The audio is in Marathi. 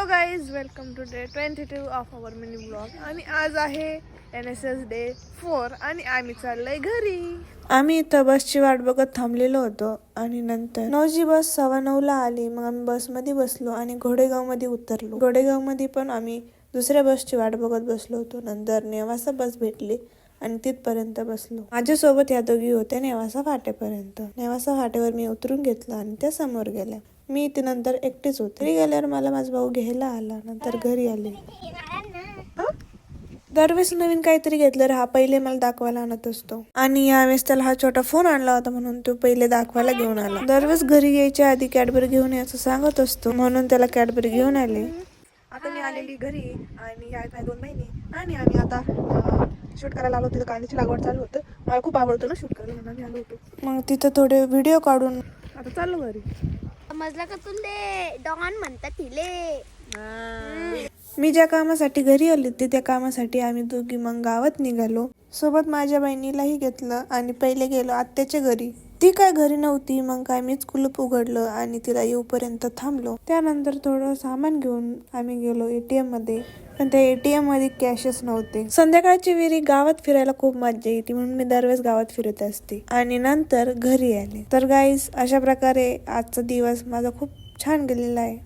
Guys welcome today 22 of our mini blog. आणि आज आहे NSS डे 4 आणि आम्ही चाललोय घरी. आम्ही इथं बसची वाट बघत थांबलेलो होतो आणि नंतर 9ची बस 9:15ला आली. मग आम्ही बसमध्ये बसलो आणि घोडेगाव मध्ये उतरलो. घोडेगाव मध्ये पण आम्ही दुसऱ्या बसची वाट बघत बसलो होतो. नंतर नेवासा बस भेटली आणि तिथपर्यंत बसलो. माझ्यासोबत या दोघी होत्या नेवासा फाट्यापर्यंत. नेवासा फाट्यावर मी उतरून घेतलं आणि त्या समोर गेल्या. मी इथे नंतर एकटीच होते. घरी गेल्यावर मला माझा भाऊ घ्यायला आला. नंतर घरी आले. दरवेळेस नवीन काहीतरी घेतलं हा पहिले मला दाखवायला आणत असतो आणि यावेळेस त्याला हा छोटा फोन आणला होता म्हणून तो पहिले दाखवायला घेऊन आला. दरवेळेस घरी यायच्या आधी कॅडबरी घेऊन यायचं सांगत असतो म्हणून त्याला कॅडबरी घेऊन आले. आता मी आलेली घरी आणि या 2 महिने आणि आम्ही आता शूट करायला आलो. तिथं कांद्याची लागवड चालू होतं. मला खूप आवडतं ना शूट करायला म्हणून आम्ही आलो होतो. मग तिथं थोडे व्हिडिओ काढून आता चाललो घरी. समजलं का तुले? डॉन म्हणतात तिले. मी ज्या कामासाठी घरी आली होती त्या कामासाठी आम्ही दोघी मग गावात निघालो. सोबत माझ्या बहिणीलाही घेतलं आणि पहिले गेलो आत्याच्या घरी. ती काय घरी नव्हती. मग काय मीच कुलूप उघडलं आणि तिला येऊपर्यंत थांबलो. त्यानंतर थोडं सामान घेऊन आम्ही गेलो ATM मध्ये. पण त्या ATM मध्ये कॅशच नव्हते. संध्याकाळची वेळी गावात फिरायला खूप मजा येते म्हणून मी दरवेळेस गावात फिरत असते. आणि नंतर घरी आले. तर गाईस अशा प्रकारे आजचा दिवस माझा खूप छान गेलेला आहे.